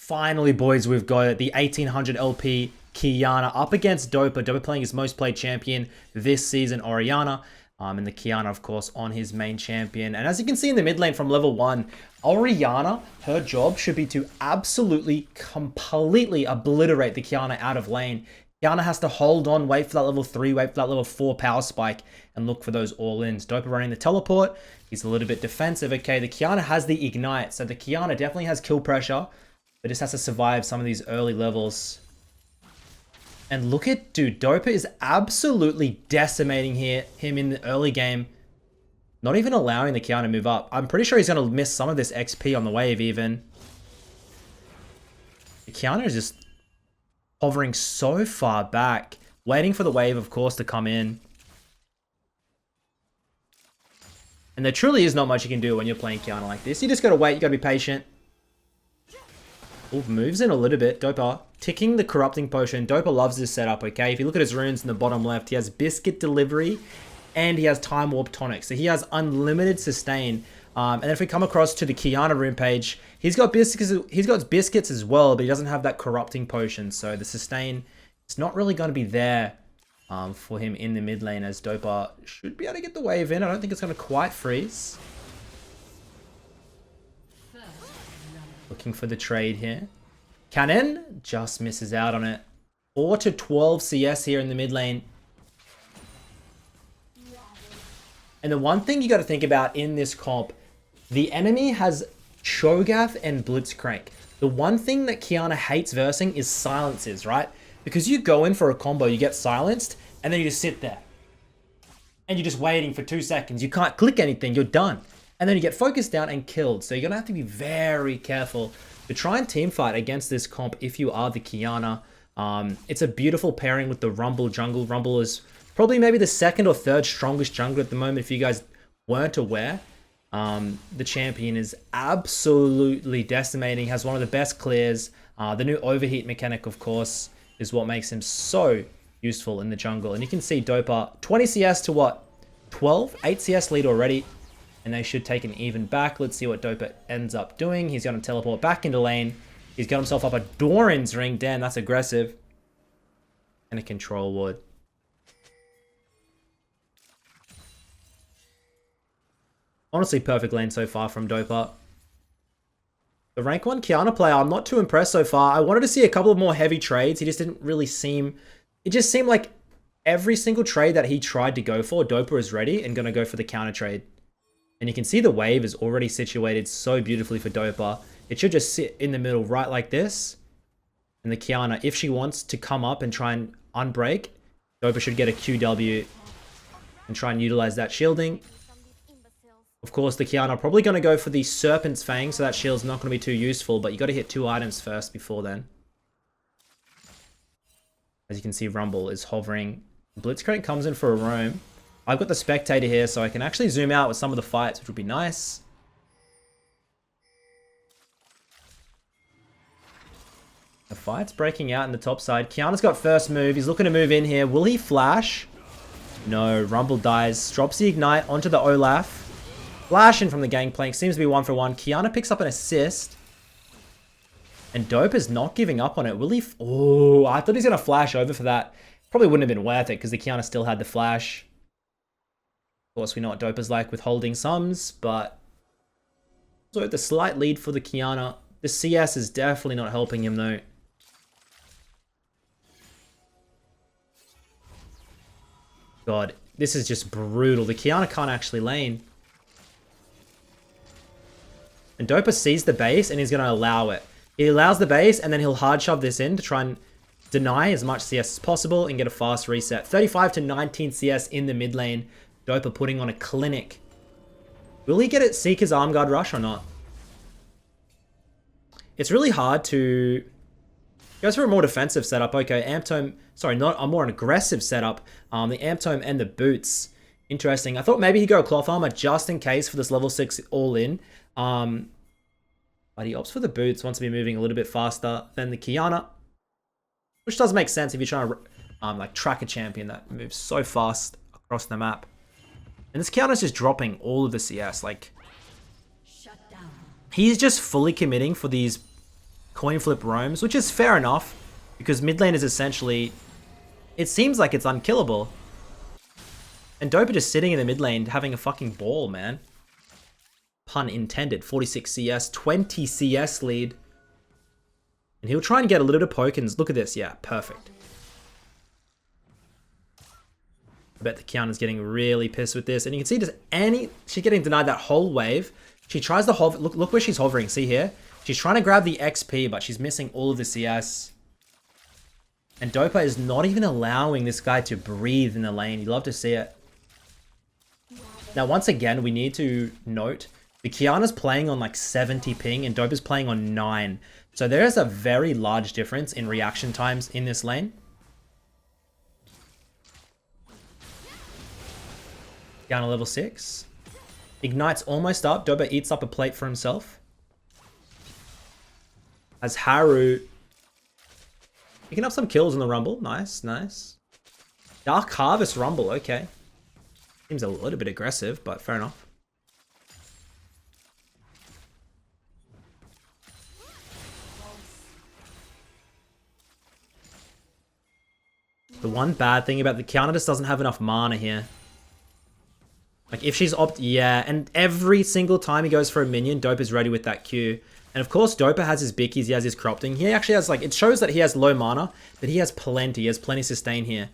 Finally, boys, we've got it. The 1800 LP Qiyana up against Dopa. Dopa playing his most played champion this season, Orianna. And the Qiyana, of course, on his main champion. And as you can see in the mid lane from level 1, Orianna, her job should be to absolutely, completely obliterate the Qiyana out of lane. Qiyana has to hold on, wait for that level 3, wait for that level 4 power spike, and look for those all-ins. Dopa running the teleport. He's a little bit defensive. Okay, the Qiyana has the ignite, so the Qiyana definitely has kill pressure, but just has to survive some of these early levels. And look at, dude, Dopa is absolutely decimating him in the early game. Not even allowing the Qiyana to move up. I'm pretty sure he's going to miss some of this XP on the wave even. The Qiyana is just hovering so far back. Waiting for the wave, of course, to come in. And there truly is not much you can do when you're playing Qiyana like this. You just got to wait. You got to be patient. Ooh, moves in a little bit. Dopa ticking the corrupting potion. Dopa loves this setup, okay? If you look at his runes in the bottom left, he has biscuit delivery and he has time warp tonic. So he has unlimited sustain. And if we come across to the Qiyana rune page, he's got biscuits as well, but he doesn't have that corrupting potion. So the sustain is not really going to be there for him in the mid lane, as Dopa should be able to get the wave in. I don't think it's going to quite freeze. Looking for the trade here. Cannon just misses out on it. 4 to 12 CS here in the mid lane. And the one thing you got to think about in this comp, the enemy has Cho'Gath and Blitzcrank. The one thing that Qiyana hates versing is silences, right? Because you go in for a combo, you get silenced, and then you just sit there. And you're just waiting for 2 seconds. You can't click anything, you're done. And then you get focused down and killed. So you're going to have to be very careful to try and teamfight against this comp if you are the Qiyana. It's a beautiful pairing with the Rumble jungle. Rumble is probably maybe the second or third strongest jungler at the moment, if you guys weren't aware. The champion is absolutely decimating, has one of the best clears. The new overheat mechanic, of course, is what makes him so useful in the jungle. And you can see Dopa, 20 CS to what? 12? 8 CS lead already. And they should take an even back. Let's see what Dopa ends up doing. He's going to teleport back into lane. He's got himself up a Doran's ring. Damn, that's aggressive. And a control ward. Honestly, perfect lane so far from Dopa. The rank 1 Qiyana player, I'm not too impressed so far. I wanted to see a couple of more heavy trades. He just didn't really seem... It just seemed like every single trade that he tried to go for, Dopa is ready and going to go for the counter trade. And you can see the wave is already situated so beautifully for Dopa. It should just sit in the middle right like this. And the Qiyana, if she wants to come up and try and unbreak, Dopa should get a QW and try and utilize that shielding. Of course, the Qiyana probably going to go for the Serpent's Fang, so that shield's not going to be too useful, but you got to hit 2 items first before then. As you can see, Rumble is hovering. Blitzcrank comes in for a roam. I've got the spectator here, so I can actually zoom out with some of the fights, which would be nice. The fight's breaking out in the top side. Qiyana's got first move. He's looking to move in here. Will he flash? No. Rumble dies. Drops the ignite onto the Olaf. Flash in from the gangplank. Seems to be 1 for 1. Qiyana picks up an assist. And Dopa's not giving up on it. Will he? Oh, I thought he's going to flash over for that. Probably wouldn't have been worth it because the Qiyana still had the flash. Of course, we know what Dopa's like with holding sums, but so the slight lead for the Qiyana. The CS is definitely not helping him though. God, this is just brutal. The Qiyana can't actually lane. And Dopa sees the base and he's going to allow it. He allows the base and then he'll hard shove this in to try and deny as much CS as possible and get a fast reset. 35 to 19 CS in the mid lane. Dopa putting on a clinic. Will he get it Seeker's Arm Guard Rush or not? It's really hard to... Goes for a more defensive setup. Okay, Amp Tome... Sorry, not a more aggressive setup. The Amp Tome and the boots. Interesting. I thought maybe he'd go Cloth Armor just in case for this level 6 all-in. But he opts for the boots. Wants to be moving a little bit faster than the Qiyana. Which does make sense if you're trying to like track a champion that moves so fast across the map. And this Qiyana's just dropping all of the CS. Like, he's just fully committing for these coin flip roams, which is fair enough, because mid lane is essentially, it seems like it's unkillable. And Dopa just sitting in the mid lane having a fucking ball, man. Pun intended. 46 CS, 20 CS lead. And he'll try and get a little bit of Pokins. Look at this. Yeah, perfect. I bet the Qiyana's getting really pissed with this. And you can see she's getting denied that whole wave. She tries to hover. Look where she's hovering. See here? She's trying to grab the XP, but she's missing all of the CS. And Dopa is not even allowing this guy to breathe in the lane. You love to see it. Now, once again, we need to note the Qiyana's playing on like 70 ping and Dopa's playing on 9. So there is a very large difference in reaction times in this lane. Qiyana level 6. Ignite's almost up. Dopa eats up a plate for himself. As Haru picking up some kills in the Rumble. Nice, nice. Dark Harvest Rumble, okay. Seems a little bit aggressive, but fair enough. The one bad thing about the Qiyana just doesn't have enough mana here. Like if she's yeah, and every single time he goes for a minion, Dopa's ready with that Q. And of course, Dopa has his Bickies, he has his Corrupting. He actually has like, it shows that he has low mana, but he has plenty sustain here.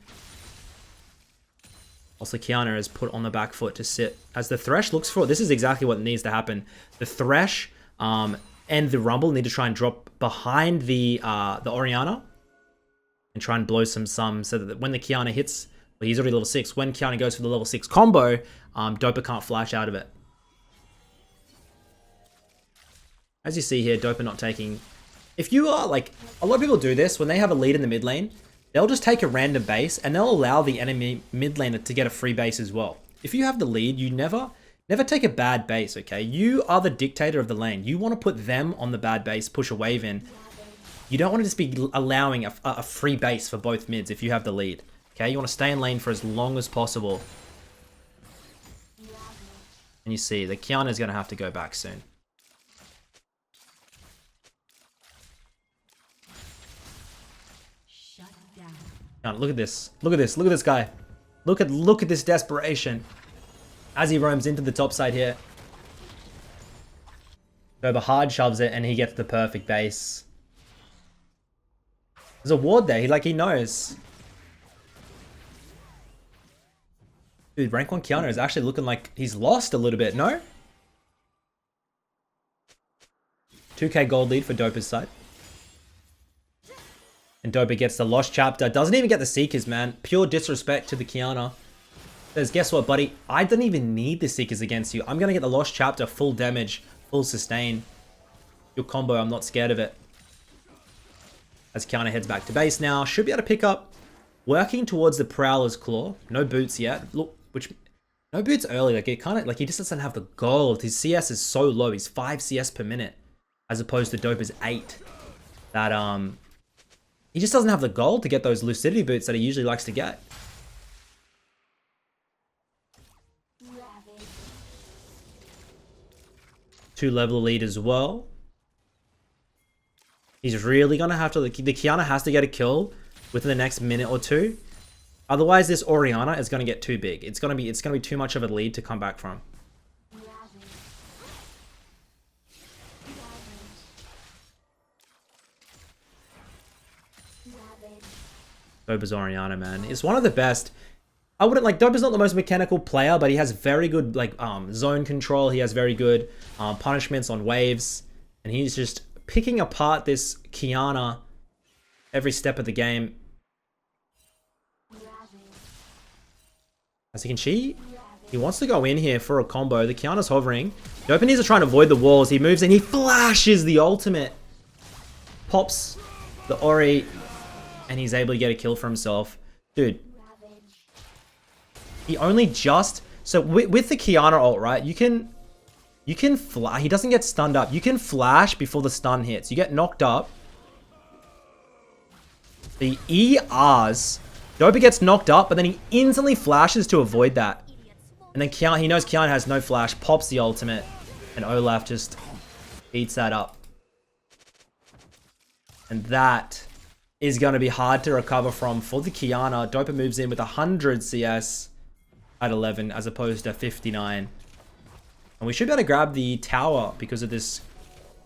Also, Qiyana is put on the back foot to sit. As the Thresh looks for, this is exactly what needs to happen. The Thresh and the Rumble need to try and drop behind the Orianna. And try and blow some so that when the Qiyana hits, well, he's already level 6. When Qiyana goes for the level 6 combo, Dopa can't flash out of it. As you see here, Dopa not taking... If you are, like, a lot of people do this when they have a lead in the mid lane. They'll just take a random base and they'll allow the enemy mid laner to get a free base as well. If you have the lead, you never take a bad base, okay? You are the dictator of the lane. You want to put them on the bad base, push a wave in. You don't want to just be allowing a free base for both mids if you have the lead, okay? You want to stay in lane for as long as possible. And you see, the Qiyana is going to have to go back soon. Now, look at this. Look at this. Look at this guy. Look at this desperation. As he roams into the top side here. Dopa hard shoves it and he gets the perfect base. There's a ward there. He knows. Dude, rank 1 Qiyana is actually looking like he's lost a little bit, no? 2k gold lead for Dopa's side. And Dopa gets the Lost Chapter. Doesn't even get the Seekers, man. Pure disrespect to the Qiyana. Says, guess what, buddy? I don't even need the Seekers against you. I'm going to get the Lost Chapter, full damage, full sustain. Your combo, I'm not scared of it. As Qiyana heads back to base now. Should be able to pick up. Working towards the Prowler's Claw. No boots yet. Look, no boots early. Like, he just doesn't have the gold. His CS is so low. He's 5 CS per minute. As opposed to Dopa's 8. That, he just doesn't have the gold to get those Lucidity boots that he usually likes to get. Two level lead as well. He's really going to have to... The Qiyana has to get a kill within the next minute or two. Otherwise, this Orianna is going to get too big. It's going to be too much of a lead to come back from. Dopa's Orianna, man. It's one of the best. I wouldn't like... Dopa's not the most mechanical player, but he has very good like zone control. He has very good punishments on waves. And he's just picking apart this Qiyana every step of the game. As you can see, he wants to go in here for a combo. The Qiyana's hovering. Dopa needs to try and avoid the walls. He moves and he flashes the ultimate. Pops the Ori. And he's able to get a kill for himself. Dude. He only just... So with the Qiyana ult, right? You can flash. He doesn't get stunned up. You can flash before the stun hits. You get knocked up. The ERs. Dopa gets knocked up, but then he instantly flashes to avoid that. And then Qiyana, he knows Qiyana has no flash. Pops the ultimate. And Olaf just eats that up. And that is going to be hard to recover from for the Qiyana. Dopa moves in with 100 CS at 11 as opposed to 59. And we should be able to grab the tower because of this.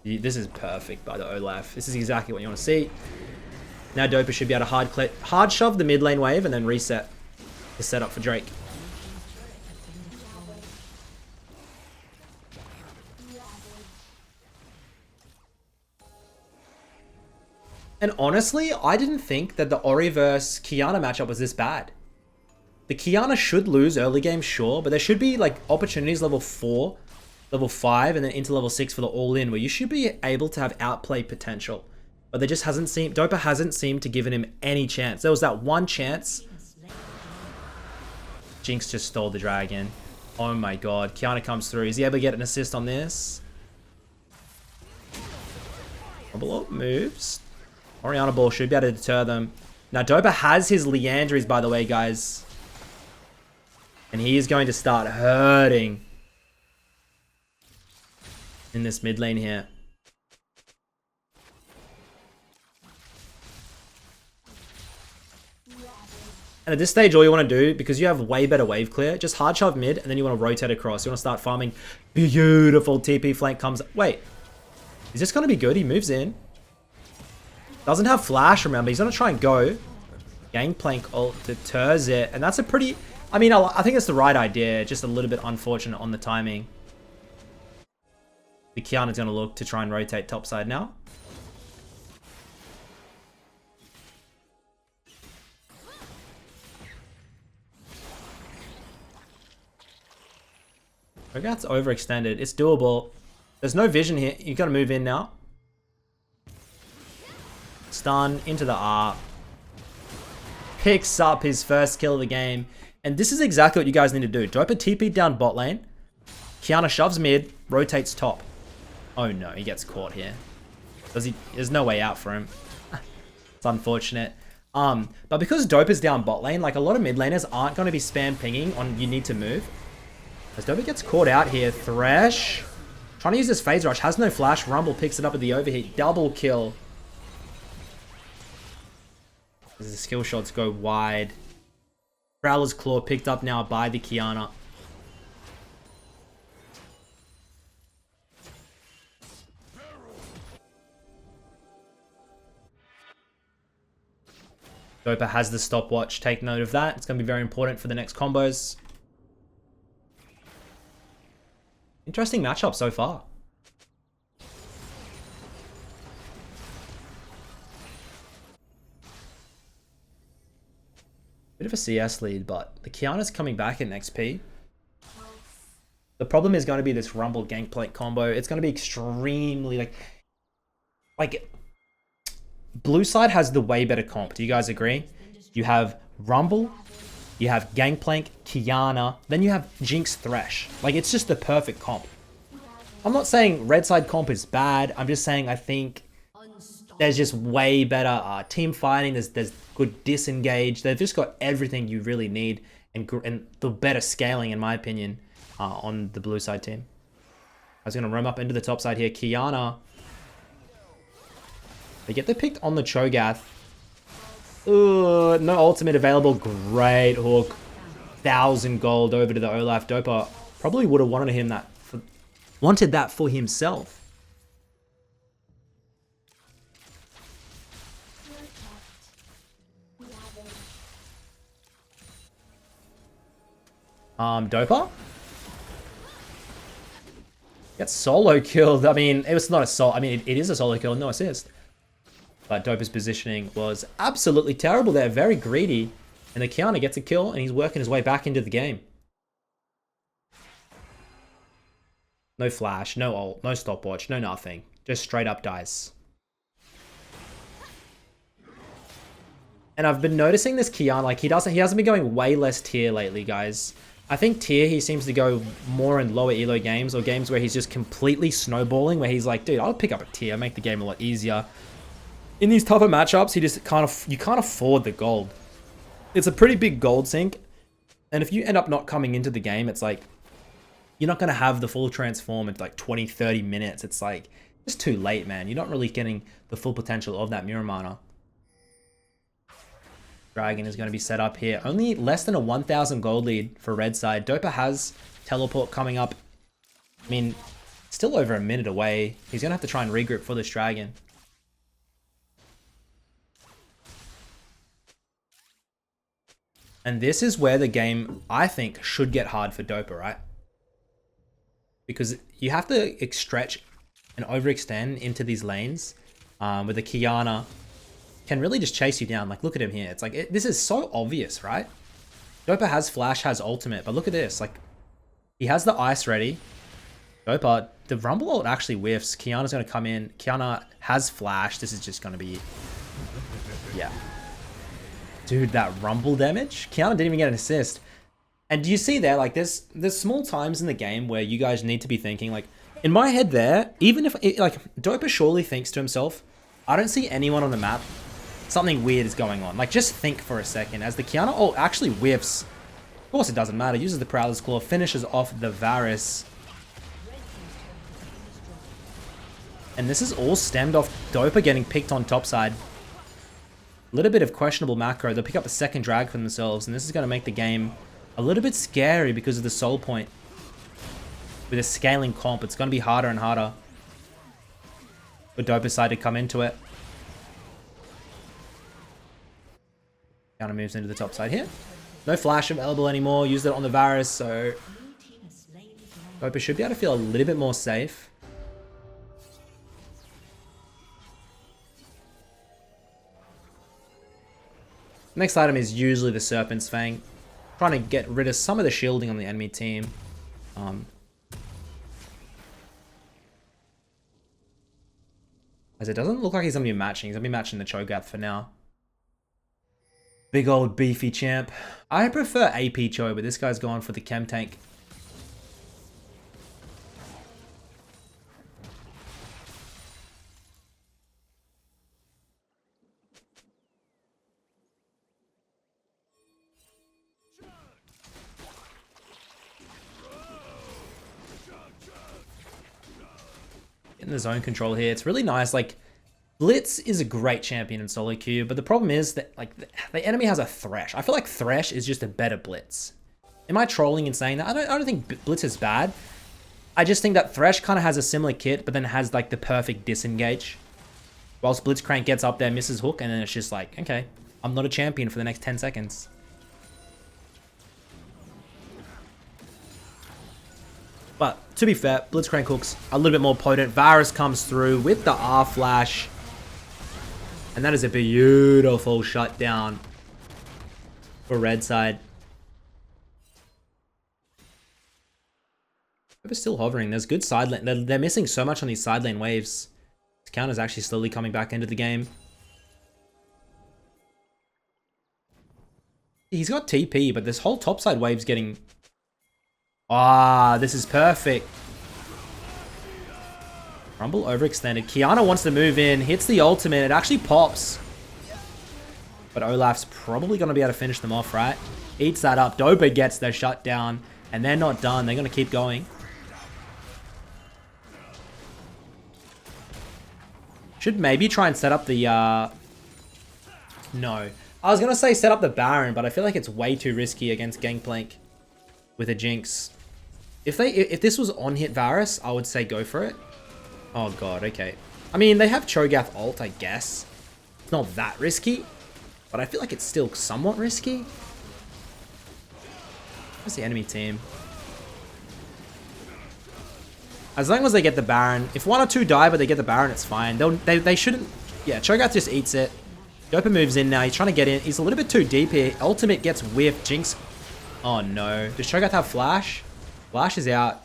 This is perfect by the Olaf. This is exactly what you want to see. Now Dopa should be able to hard shove the mid lane wave and then reset the setup for Drake. And honestly, I didn't think that the Ori vs Qiyana matchup was this bad. The Qiyana should lose early game, sure, but there should be like opportunities level 4, level 5, and then into level 6 for the all-in, where you should be able to have outplay potential. But there just hasn't seemed, Dopa hasn't seemed to given him any chance. There was that one chance. Jinx just stole the dragon. Oh my god, Qiyana comes through. Is he able to get an assist on this? Rumble up moves. Orianna Ball should be able to deter them. Now, Dopa has his Leandries, by the way, guys. And he is going to start hurting in this mid lane here. And at this stage, all you want to do, because you have way better wave clear, just hard shove mid, and then you want to rotate across. You want to start farming. Beautiful TP flank comes. Wait. Is this going to be good? He moves in. Doesn't have flash, remember. He's going to try and go. Gangplank ult deters it. And that's a pretty... I mean, I think it's the right idea. Just a little bit unfortunate on the timing. The Qiyana's going to look to try and rotate topside now. Rogat's overextended. It's doable. There's no vision here. You've got to move in now. Stun into the R. Picks up his first kill of the game. And this is exactly what you guys need to do. Dopa TP down bot lane. Qiyana shoves mid. Rotates top. Oh no, he gets caught here. There's no way out for him. It's unfortunate. But because Dopa's down bot lane, like a lot of mid laners aren't going to be spam pinging on you need to move. As Dopa gets caught out here, Thresh trying to use this phase rush, has no flash. Rumble picks it up with the overheat. Double kill. As the skill shots go wide. Prowler's Claw picked up now by the Qiyana. Dopa has the stopwatch. Take note of that. It's going to be very important for the next combos. Interesting matchup so far. Bit of a CS lead, but the Qiyana's coming back in XP. The problem is going to be this Rumble Gangplank combo. It's going to be extremely like blue side has the way better comp. Do you guys agree? You have Rumble, you have Gangplank, Qiyana, then you have Jinx Thresh. Like, it's just the perfect comp. I'm not saying red side comp is bad. I'm just saying I think there's just way better team fighting. There's good disengage. They've just got everything you really need and the better scaling, in my opinion, on the blue side team. I was going to roam up into the top side here. Qiyana. They get the picked on the Cho'Gath. No ultimate available. Great hook. 1,000 gold over to the Olaf. Dopa probably would have wanted that for himself. Dopa gets solo killed. I mean, it was not a solo. I mean, it is a solo kill, no assist. But Dopa's positioning was absolutely terrible there. Very greedy. And the Qiyana gets a kill, and he's working his way back into the game. No flash, no ult, no stopwatch, no nothing. Just straight up dies. And I've been noticing this Qiyana, like he hasn't been going way less tier lately, guys. I think tier, he seems to go more in lower elo games or games where he's just completely snowballing, where he's like, dude, I'll pick up a tier, make the game a lot easier. In these tougher matchups, you can't afford the gold. It's a pretty big gold sink. And if you end up not coming into the game, it's like, you're not going to have the full transform in like 20, 30 minutes. It's like, It's too late, man. You're not really getting the full potential of that Mirror Mana. Dragon is going to be set up here. Only less than a 1,000 gold lead for red side. Dopa has teleport coming up. I mean, still over a minute away. He's going to have to try and regroup for this dragon. And this is where the game, I think, should get hard for Dopa, right? Because you have to stretch and overextend into these lanes with a Qiyana. Can really just chase you down. Like, look at him here. It's like, this is so obvious, right? Dopa has flash, has ultimate, but look at this. Like, he has the ice ready. Dopa, the Rumble ult actually whiffs. Qiyana's going to come in. Qiyana has flash. This is just going to be... Yeah. Dude, that Rumble damage? Qiyana didn't even get an assist. And do you see there, like, there's small times in the game where you guys need to be thinking, like, in my head there, even if, like, Dopa surely thinks to himself, I don't see anyone on the map. Something weird is going on. Like, just think for a second. As the Qiyana ult actually whiffs. Of course it doesn't matter. Uses the Prowler's Claw. Finishes off the Varus. And this is all stemmed off Dopa getting picked on topside. A little bit of questionable macro. They'll pick up a second drag for themselves. And this is going to make the game a little bit scary because of the soul point. With a scaling comp, it's going to be harder and harder for Dopa's side to come into it. Kind of moves into the top side here. No flash available anymore. Used it on the Varus, so Dopa should be able to feel a little bit more safe. Next item is usually the Serpent's Fang. Trying to get rid of some of the shielding on the enemy team. As it doesn't look like he's going to be matching. He's going to be matching the Cho'Gath for now. Big old beefy champ. I prefer AP Cho, but this guy's going for the chem tank. Getting the zone control here. It's really nice. Like, Blitz is a great champion in solo queue, but the problem is that, like, the enemy has a Thresh. I feel like Thresh is just a better Blitz. Am I trolling in saying that? I don't think Blitz is bad. I just think that Thresh kind of has a similar kit, but then has, like, the perfect disengage. Whilst Blitzcrank gets up there, misses hook, and then it's just like, okay, I'm not a champion for the next 10 seconds. But, to be fair, Blitzcrank hooks a little bit more potent. Varus comes through with the R-Flash. And that is a beautiful shutdown for red side. We're still hovering. There's good side lane. They're missing so much on these side lane waves. This counter's actually slowly coming back into the game. He's got TP, but this whole topside wave's getting... Ah, this is perfect. Rumble overextended. Qiyana wants to move in. Hits the ultimate. It actually pops. But Olaf's probably going to be able to finish them off, right? Eats that up. Dopa gets their shutdown. And they're not done. They're going to keep going. Should maybe try and set up the... No. I was going to say set up the Baron, but I feel like it's way too risky against Gangplank with a Jinx. If this was on-hit Varus, I would say go for it. Oh god, okay. I mean, they have Cho'Gath ult, I guess. It's not that risky, but I feel like it's still somewhat risky. Where's the enemy team? As long as they get the Baron. If one or two die, but they get the Baron, it's fine. They shouldn't... Yeah, Cho'Gath just eats it. Dopa moves in now. He's trying to get in. He's a little bit too deep here. Ultimate gets whiffed. Jinx... Oh no. Does Cho'Gath have Flash? Flash is out.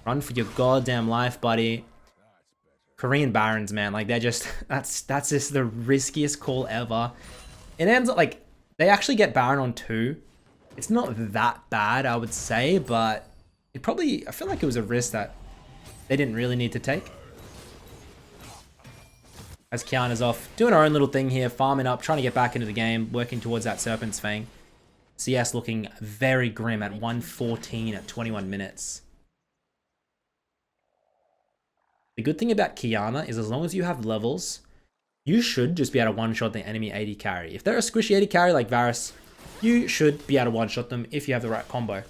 Run for your goddamn life, buddy. Korean Barons, man. Like, they're just... That's just the riskiest call ever. It ends up, like... They actually get Baron on 2. It's not that bad, I would say, but... It probably... I feel like it was a risk that they didn't really need to take. As Qiyana's off. Doing our own little thing here. Farming up. Trying to get back into the game. Working towards that Serpent's Fang. CS looking very grim at 114 at 21 minutes. The good thing about Qiyana is as long as you have levels, you should just be able to one-shot the enemy AD carry. If they're a squishy AD carry like Varus, you should be able to one-shot them if you have the right combo.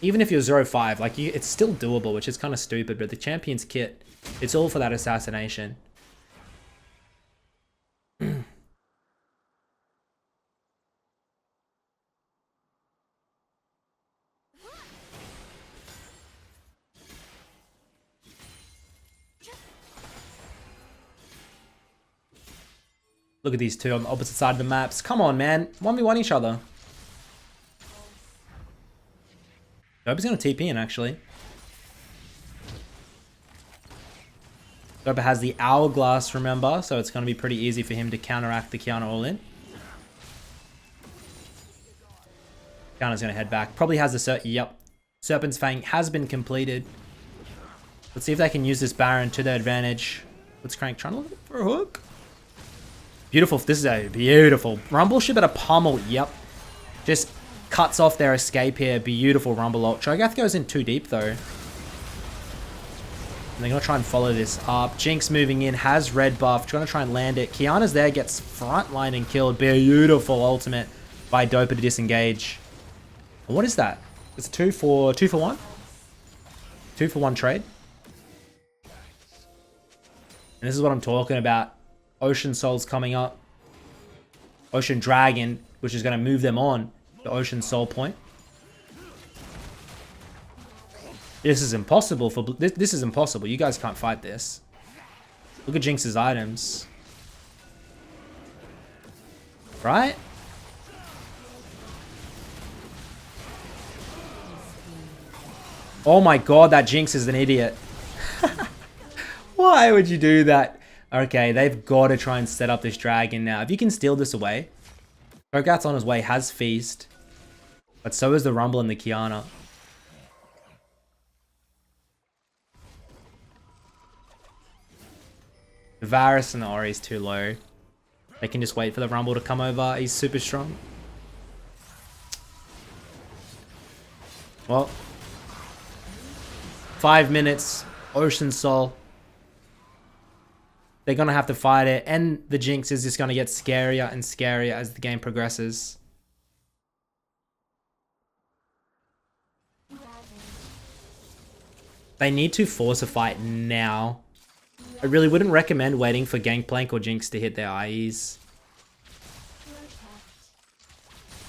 Even if you're 0-5, like it's still doable, which is kind of stupid, but the champion's kit, it's all for that assassination. Look at these two on the opposite side of the maps. Come on, man. 1v1 each other. Dopa's going to TP in, actually. Dopa has the Hourglass, remember, so it's going to be pretty easy for him to counteract the Qiyana all-in. Qiyana's going to head back. Probably has the yep. Serpent's Fang has been completed. Let's see if they can use this Baron to their advantage. Let's crank trying to look for a hook. Beautiful. This is a beautiful. Rumble should better pummel. Yep. Just cuts off their escape here. Beautiful Rumble ult. Cho'Gath goes in too deep, though. And they're going to try and follow this up. Jinx moving in. Has red buff. Trying to try and land it. Qiyana's there. Gets frontline and killed. Beautiful ultimate by Dopa to disengage. What is that? It's a 2 for 1? 2 for 1 trade. And this is what I'm talking about. Ocean Soul's coming up. Ocean Dragon, which is going to move them on the Ocean Soul point. This is impossible for this is impossible. You guys can't fight this. Look at Jinx's items. Right? Oh my god, that Jinx is an idiot. Why would you do that? Okay, they've got to try and set up this dragon now. If you can steal this away. Cho'Gath's on his way, has Feast. But so is the Rumble and the Qiyana. The Varus and the Ori's too low. They can just wait for the Rumble to come over. He's super strong. Well. 5 minutes. Ocean Soul. They're going to have to fight it. And the Jinx is just going to get scarier and scarier as the game progresses. They need to force a fight now. I really wouldn't recommend waiting for Gangplank or Jinx to hit their IEs.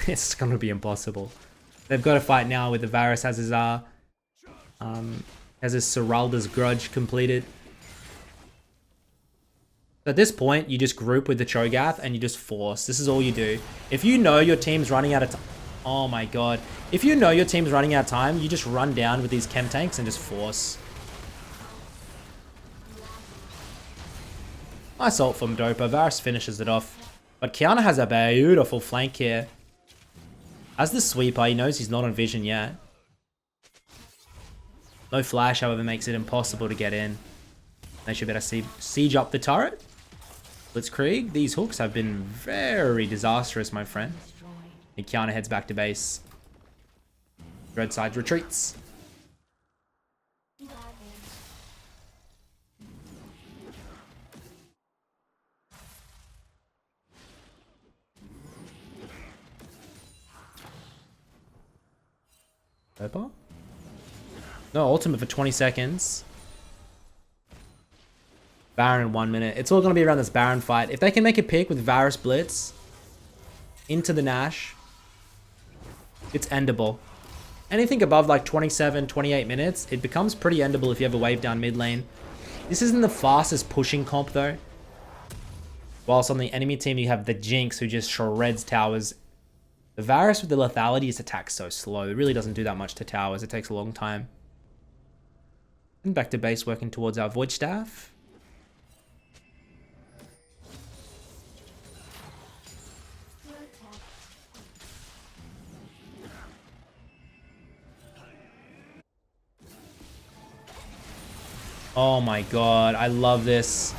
It's going to be impossible. They've got to fight now with the Varus has his Seralda's Grudge completed. At this point, you just group with the Cho'Gath and you just force. This is all you do. If you know your team's running out of time... Oh my god. If you know your team's running out of time, you just run down with these chem tanks and just force. Nice ult from Dopa. Varus finishes it off. But Qiyana has a beautiful flank here. As the sweeper, he knows he's not on vision yet. No flash, however, makes it impossible to get in. They should better siege up the turret. Blitzkrieg, these hooks have been very disastrous, my friend. And Qiyana heads back to base. Red side retreats. Dopa? No, ultimate for 20 seconds. Baron in 1 minute. It's all going to be around this Baron fight. If they can make a pick with Varus Blitz into the Nash, it's endable. Anything above like 27, 28 minutes, it becomes pretty endable if you have a wave down mid lane. This isn't the fastest pushing comp though. Whilst on the enemy team you have the Jinx who just shreds towers. The Varus with the lethality is attacked so slow. It really doesn't do that much to towers. It takes a long time. And back to base working towards our Void Staff. Oh my god, I love this.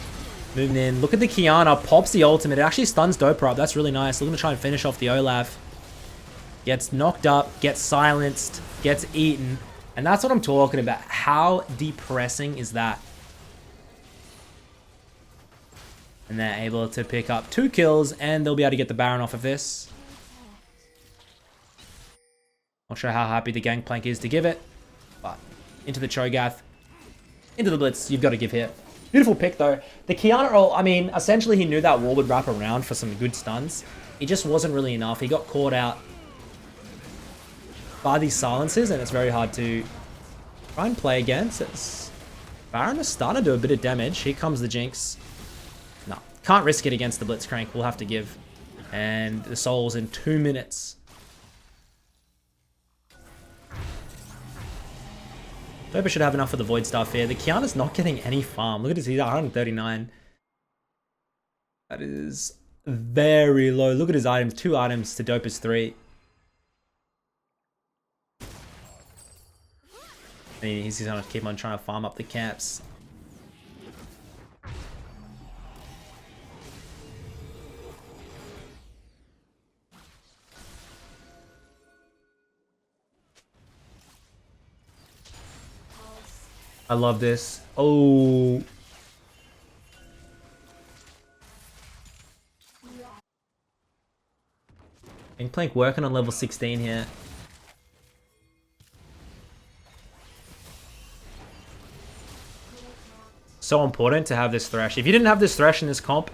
Moving in. Look at the Qiyana. Pops the ultimate. It actually stuns Dopa up. That's really nice. Looking to try and finish off the Olaf. Gets knocked up. Gets silenced. Gets eaten. And that's what I'm talking about. How depressing is that? And they're able to pick up 2 kills, and they'll be able to get the Baron off of this. Not sure how happy the Gangplank is to give it, but into the Cho'Gath, into the Blitz, you've got to give here. Beautiful pick though. The Qiyana roll, I mean, essentially he knew that wall would wrap around for some good stuns. It just wasn't really enough. He got caught out by these silences, and it's very hard to try and play against. Baron is starting to do a bit of damage. Here comes the Jinx. No, can't risk it against the Blitzcrank. We'll have to give. And the Soul's in 2 minutes. Dopa should have enough for the Void Staff here. The Qiyana's not getting any farm. Look at his, he's at 139. That is very low. Look at his items. 2 items to Dopa's 3. And he's going to keep on trying to farm up the camps. I love this. Oh. Gangplank working on level 16 here. So important to have this Thresh. If you didn't have this Thresh in this comp,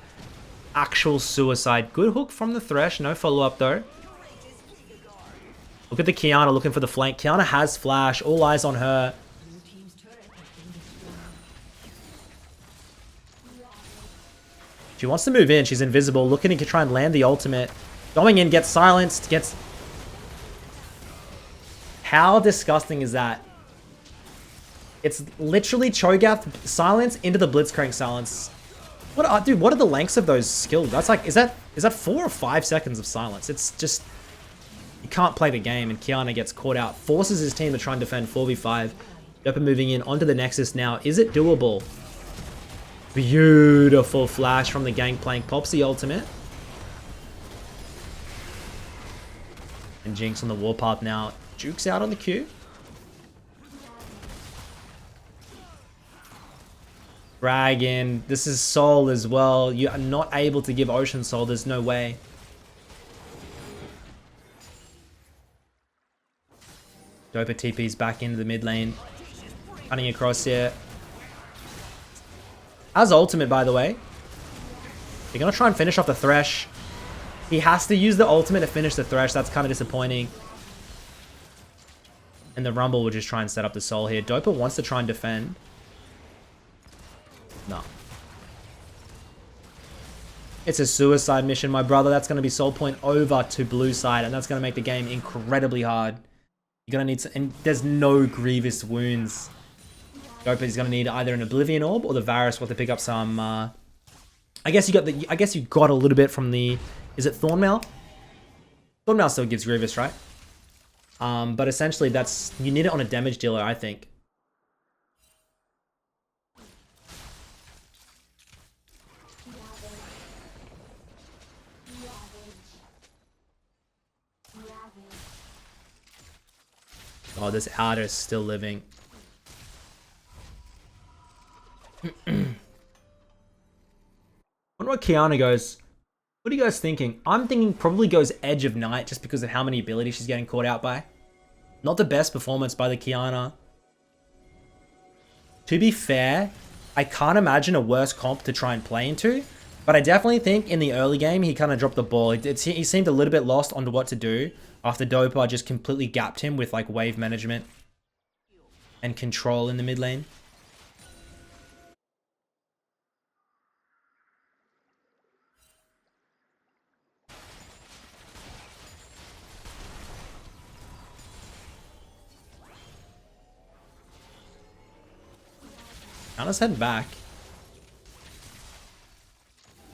actual suicide. Good hook from the Thresh. No follow-up though. Look at the Qiyana looking for the flank. Qiyana has flash. All eyes on her. She wants to move in. She's invisible. Looking to try and land the ultimate. Going in, gets silenced. Gets... How disgusting is that? It's literally Cho'Gath silence into the Blitzcrank silence. Dude, what are the lengths of those skills? That's like, is that 4 or 5 seconds of silence? It's just... You can't play the game, and Qiyana gets caught out. Forces his team to try and defend 4v5. Dopa moving in onto the Nexus now. Is it doable? Beautiful flash from the Gangplank. Pops the ultimate. And Jinx on the warpath now. Juke's out on the Q. Dragon. This is Soul as well. You are not able to give Ocean Soul. There's no way. Dopa TP's back into the mid lane. Running across here. Has ultimate, by the way. They're going to try and finish off the Thresh. He has to use the ultimate to finish the Thresh. That's kind of disappointing. And the Rumble will just try and set up the Soul here. Dopa wants to try and defend. No. It's a suicide mission, my brother. That's going to be soul point over to blue side, and that's going to make the game incredibly hard. You're going to need to... And there's no grievous wounds. Dopa is going to need either an Oblivion Orb or the Varus to pick up some... I guess you got a little bit from the... Is it Thornmail? Thornmail still gives grievous, right? But essentially, that's... You need it on a damage dealer, I think. Oh, this adder is still living. Wonder what Qiyana goes. What are you guys thinking? I'm thinking probably goes Edge of Night just because of how many abilities she's getting caught out by. Not the best performance by the Qiyana. To be fair, I can't imagine a worse comp to try and play into. But I definitely think in the early game, he kind of dropped the ball. He seemed a little bit lost on what to do after Dopa just completely gapped him with like wave management and control in the mid lane. Now let's head back.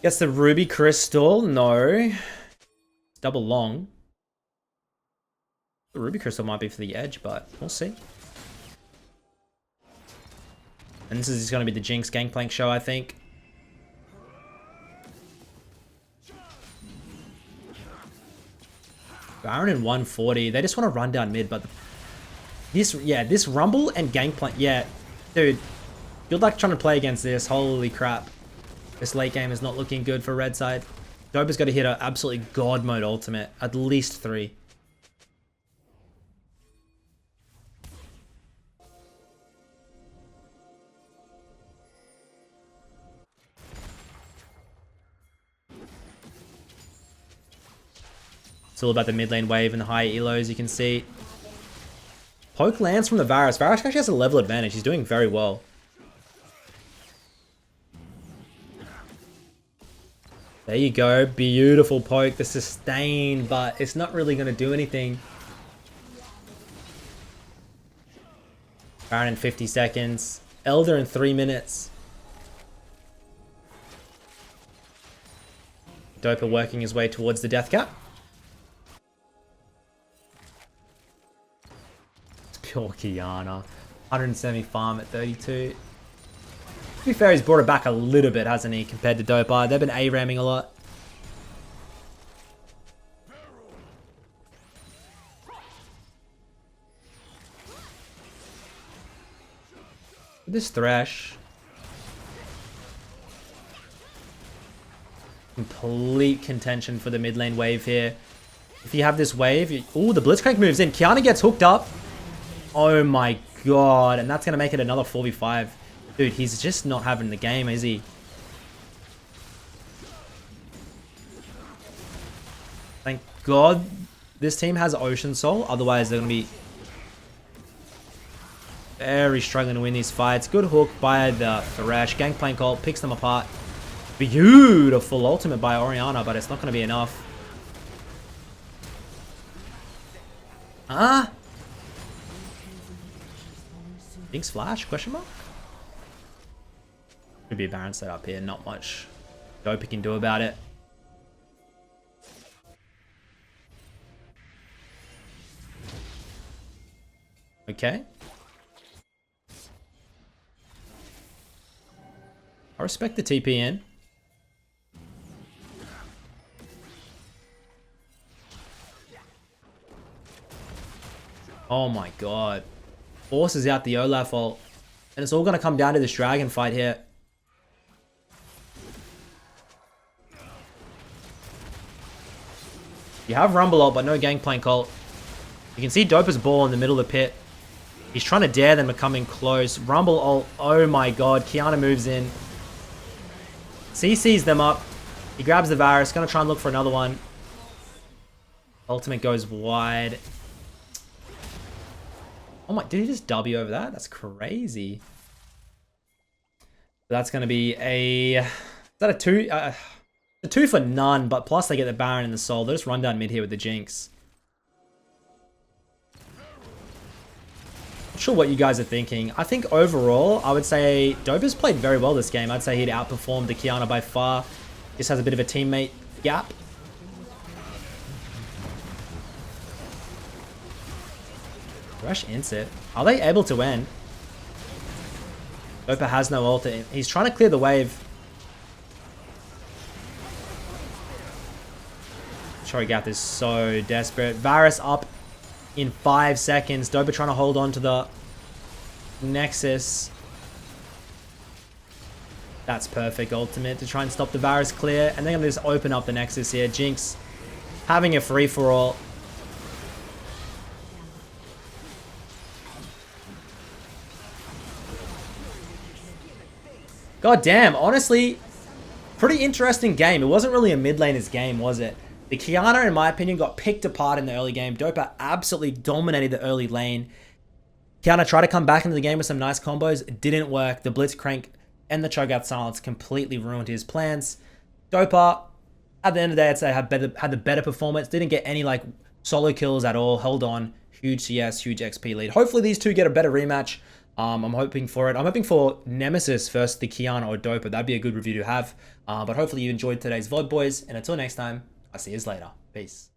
Guess the Ruby Crystal? No. It's double long. The Ruby Crystal might be for the edge, but we'll see. And this is just going to be the Jinx Gangplank show, I think. Baron in 140. They just want to run down mid, but this Rumble and Gangplank, yeah, dude, good luck trying to play against this. Holy crap. This late game is not looking good for red side. Dopa's got to hit an absolutely god mode ultimate. At least 3. It's all about the mid lane wave and the high elos, you can see. Poke lands from the Varus. Varus actually has a level advantage. He's doing very well. There you go. Beautiful poke. The sustain, but it's not really going to do anything. Baron in 50 seconds. Elder in 3 minutes. Dopa working his way towards the death cap. Pure Qiyana. 170 farm at 32. To be fair, he's brought it back a little bit, hasn't he, compared to Dopa. They've been A-ramming a lot. This Thresh. Complete contention for the mid lane wave here. If you have this wave... Ooh, the Blitzcrank moves in. Qiyana gets hooked up. Oh my god. And that's going to make it another 4v5. Dude, he's just not having the game, is he? Thank god this team has Ocean Soul. Otherwise, they're going to be very struggling to win these fights. Good hook by the Thresh. Gangplank ult picks them apart. Beautiful ultimate by Orianna, but it's not going to be enough. Ah! Jinx flash? Question mark? Could be a Baron setup here. Not much Dopa can do about it. Okay. I respect the TP in. Oh my god. Forces out the Olaf ult. And it's all going to come down to this dragon fight here. You have Rumble ult, but no Gangplank ult. You can see Dopa's ball in the middle of the pit. He's trying to dare them to come in close. Rumble ult. Oh my god. Qiyana moves in. CC's them up. He grabs the Varus. Going to try and look for another one. Ultimate goes wide. Oh my, did he just W over that? That's crazy. That's going to be a... Is that a 2? A 2 for none, but plus they get the Baron and the Soul. They'll just run down mid here with the Jinx. Not sure what you guys are thinking. I think overall, I would say Dopa's played very well this game. I'd say he'd outperformed the Qiyana by far. Just has a bit of a teammate gap. Thresh ends it. Are they able to win? Dopa has no ult. He's trying to clear the wave. Cho'Gath is so desperate. Varus up in 5 seconds. Dopa trying to hold on to the Nexus. That's perfect ultimate to try and stop the Varus clear. And they're going to just open up the Nexus here. Jinx having a free-for-all. God damn, honestly, pretty interesting game. It wasn't really a mid laner's game, was it? The Qiyana, in my opinion, got picked apart in the early game. Dopa absolutely dominated the early lane. Qiyana tried to come back into the game with some nice combos. It didn't work. The Blitzcrank and the Cho'Gath silence completely ruined his plans. Dopa, at the end of the day, I'd say had the better performance. Didn't get any like solo kills at all. Held on. Huge CS, huge XP lead. Hopefully these two get a better rematch. I'm hoping for it. I'm hoping for Nemesis versus the Qiyana or Dopa. That'd be a good review to have. But hopefully you enjoyed today's VOD, boys. And until next time, I'll see you later. Peace.